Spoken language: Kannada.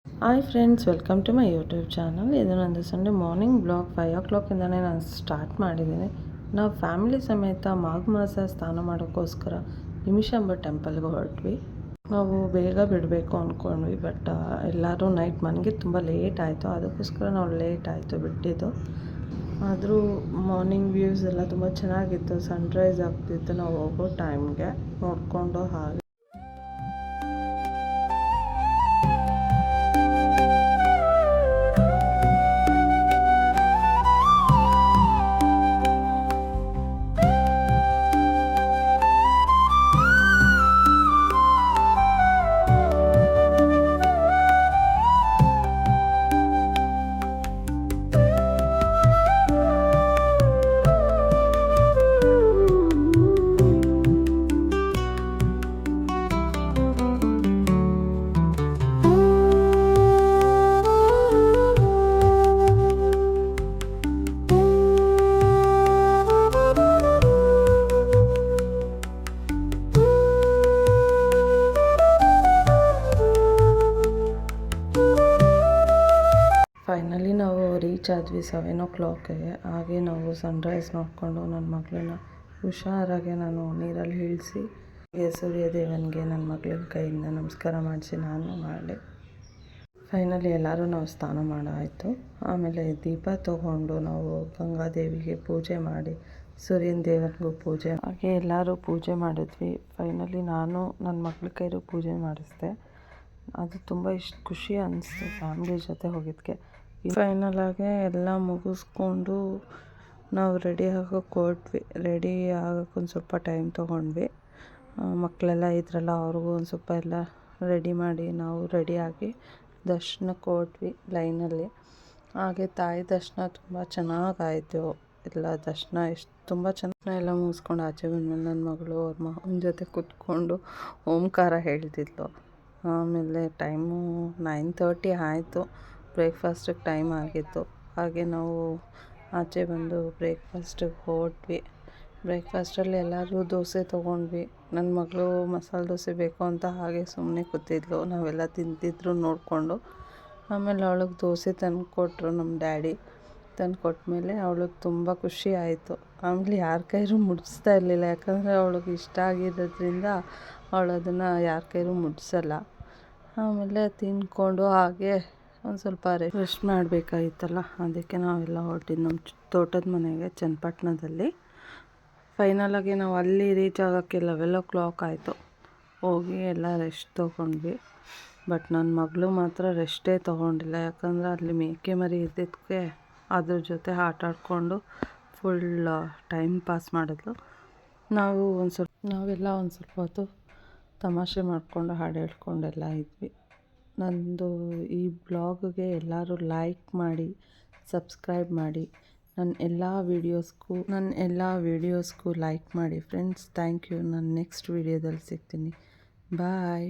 Hi friends, welcome to my YouTube channel. ಇದು ನಂದು ಸಂಡೇ ಮಾರ್ನಿಂಗ್ ಬ್ಲಾಗ್ 5 o'clockಯಿಂದನೇ ನಾನು ಸ್ಟಾರ್ಟ್ ಮಾಡಿದ್ದೀನಿ. ನಾವು ಫ್ಯಾಮಿಲಿ ಸಮೇತ ಮಾಘ ಮಾಸ ಸ್ನಾನ ಮಾಡೋಕ್ಕೋಸ್ಕರ ನಿಮಿಷಾಂಬ ಟೆಂಪಲ್ಗೆ ಹೊರಟ್ವಿ. ನಾವು ಬೇಗ ಬಿಡಬೇಕು ಅಂದ್ಕೊಂಡ್ವಿ, ಬಟ್ ಎಲ್ಲರೂ ನೈಟ್ ಮನೆಗೆ ತುಂಬ ಲೇಟ್ ಆಯಿತು. ಅದಕ್ಕೋಸ್ಕರ ನಾವು ಲೇಟ್ ಆಯಿತು ಬಿಟ್ಟಿದ್ದು. ಆದರೂ ಮಾರ್ನಿಂಗ್ ವ್ಯೂಸ್ ಎಲ್ಲ ತುಂಬ ಚೆನ್ನಾಗಿತ್ತು. ಸನ್ರೈಸ್ ಆಗ್ತಿತ್ತು ನಾವು ಹೋಗೋ ಟೈಮ್ಗೆ ನೋಡಿಕೊಂಡು. ಹಾಗೆ ಫೈನಲಿ ನಾವು ರೀಚ್ ಆದ್ವಿ 7 o'clockಗೆ. ಹಾಗೆ ನಾವು ಸನ್ರೈಸ್ ನೋಡಿಕೊಂಡು ನನ್ನ ಮಗಳನ್ನ ಹುಷಾರಾಗೆ ನಾನು ನೀರಲ್ಲಿ ಇಳಿಸಿ ಸೂರ್ಯ ದೇವನಿಗೆ ನನ್ನ ಮಗಳ ಕೈಯಿಂದ ನಮಸ್ಕಾರ ಮಾಡಿಸಿ ನಾನು ಮಾಡಿದೆ. ಫೈನಲಿ ಎಲ್ಲರೂ ನಾವು ಸ್ನಾನ ಮಾಡಾಯಿತು. ಆಮೇಲೆ ದೀಪ ತೊಗೊಂಡು ನಾವು ಗಂಗಾದೇವಿಗೆ ಪೂಜೆ ಮಾಡಿ ಸೂರ್ಯನ ದೇವನಿಗೂ ಪೂಜೆ ಹಾಗೆ ಎಲ್ಲರೂ ಪೂಜೆ ಮಾಡಿದ್ವಿ. ಫೈನಲಿ ನಾನು ನನ್ನ ಮಗಳ ಕೈಲೂ ಪೂಜೆ ಮಾಡಿಸಿದೆ. ಅದು ತುಂಬ ಖುಷಿ ಅನ್ನಿಸ್ತು ಫ್ಯಾಮ್ಲಿ ಜೊತೆ ಹೋಗಿದ್ದಕ್ಕೆ. ಫೈನಲ್ ಆಗಿ ಎಲ್ಲ ಮುಗಿಸ್ಕೊಂಡು ನಾವು ರೆಡಿ ಆಗೋಕ್ಕೆ ಹೊರಟ್ವಿ. ರೆಡಿ ಆಗೋಕ್ಕೆ ಒಂದು ಸ್ವಲ್ಪ ಟೈಮ್ ತೊಗೊಂಡ್ವಿ. ಮಕ್ಕಳೆಲ್ಲ ಇದ್ರಲ್ಲ, ಅವ್ರಿಗೂ ಒಂದು ಸ್ವಲ್ಪ ಎಲ್ಲ ರೆಡಿ ಮಾಡಿ ನಾವು ರೆಡಿಯಾಗಿ ದರ್ಶನಕ್ಕೆ ಹೊರಟ್ವಿ ಲೈನಲ್ಲಿ. ಹಾಗೆ ತಾಯಿ ದರ್ಶನ ತುಂಬ ಚೆನ್ನಾಗಾಯಿತು. ಎಲ್ಲ ದರ್ಶನ ತುಂಬ ಚೆನ್ನಾಗಿ ಎಲ್ಲ ಮುಗಿಸ್ಕೊಂಡು ಆಚೆ ಬಂದಮೇಲೆ ನನ್ನ ಮಗಳು ಅವ್ರ ಮಾವನ ಜೊತೆ ಕೂತ್ಕೊಂಡು ಓಂಕಾರ ಹೇಳ್ತಿದ್ಲು. ಆಮೇಲೆ ಟೈಮು 9:30 ಆಯಿತು. ಬ್ರೇಕ್ಫಾಸ್ಟಿಗೆ ಟೈಮ್ ಆಗಿತ್ತು. ಹಾಗೆ ನಾವು ಆಚೆ ಬಂದು ಬ್ರೇಕ್ಫಾಸ್ಟಿಗೆ ಹೊರಟ್ವಿ. ಬ್ರೇಕ್ಫಾಸ್ಟಲ್ಲಿ ಎಲ್ಲರೂ ದೋಸೆ ತೊಗೊಂಡ್ವಿ. ನನ್ನ ಮಗಳು ಮಸಾಲೆ ದೋಸೆ ಬೇಕು ಅಂತ ಹಾಗೆ ಸುಮ್ಮನೆ ಕೂತಿದ್ಲು. ನಾವೆಲ್ಲ ತಿಂತಿದ್ರು ನೋಡಿಕೊಂಡು. ಆಮೇಲೆ ಅವಳಿಗೆ ದೋಸೆ ತಂದು ಕೊಟ್ಟರು ನಮ್ಮ ಡ್ಯಾಡಿ. ತಂದು ಕೊಟ್ಟಮೇಲೆ ಅವಳಿಗೆ ತುಂಬ ಖುಷಿ ಆಯಿತು. ಆಮೇಲೆ ಯಾರ ಕೈಲೂ ಮುಟ್ಟಿಸ್ತಾ ಇರಲಿಲ್ಲ, ಯಾಕಂದರೆ ಅವಳಿಗೆ ಇಷ್ಟ ಆಗಿರೋದ್ರಿಂದ ಅವಳು ಅದನ್ನು ಯಾರ ಕೈಲೂ ಮುಟ್ಟಿಸಲ್ಲ. ಆಮೇಲೆ ತಿಂದ್ಕೊಂಡು ಹಾಗೆ ಒಂದು ಸ್ವಲ್ಪ ರೆಸ್ಟ್ ಮಾಡಬೇಕಾಗಿತ್ತಲ್ಲ, ಅದಕ್ಕೆ ನಾವೆಲ್ಲ ಹೊರಟಿದ್ದು ನಮ್ಮ ತೋಟದ ಮನೆಗೆ ಚನ್ನಪಟ್ಟಣದಲ್ಲಿ. ಫೈನಲಾಗಿ ನಾವು ಅಲ್ಲಿ ರೀಚ್ ಆಗೋಕ್ಕೆ 11 o'clock ಆಯಿತು. ಹೋಗಿ ಎಲ್ಲ ರೆಸ್ಟ್ ತೊಗೊಂಡ್ವಿ. ಬಟ್ ನನ್ನ ಮಗಳು ಮಾತ್ರ ರೆಸ್ಟೇ ತೊಗೊಂಡಿಲ್ಲ, ಯಾಕಂದರೆ ಅಲ್ಲಿ ಮೇಕೆ ಮರಿ ಇದ್ದಿದ್ದಕ್ಕೆ ಅದ್ರ ಜೊತೆ ಆಟ ಆಡಿಕೊಂಡು ಫುಲ್ ಟೈಮ್ ಪಾಸ್ ಮಾಡಿದ್ಲು. ನಾವೆಲ್ಲ ಒಂದು ಸ್ವಲ್ಪ ಹೊತ್ತು ತಮಾಷೆ ಮಾಡಿಕೊಂಡು ಹಾಡು ಹೇಳ್ಕೊಂಡೆಲ್ಲ ಇದ್ವಿ. ನಂದು ಈ ಬ್ಲಾಗ್ಗೆ ಎಲ್ಲರೂ ಲೈಕ್ ಮಾಡಿ, ಸಬ್ಸ್ಕ್ರೈಬ್ ಮಾಡಿ, ನನ್ನ ಎಲ್ಲ ವೀಡಿಯೋಸ್ಗೂ ಲೈಕ್ ಮಾಡಿ ಫ್ರೆಂಡ್ಸ್. Thank you. ನಾನು ನೆಕ್ಸ್ಟ್ ವೀಡಿಯೋದಲ್ಲಿ ಸಿಗ್ತೀನಿ. ಬಾಯ್.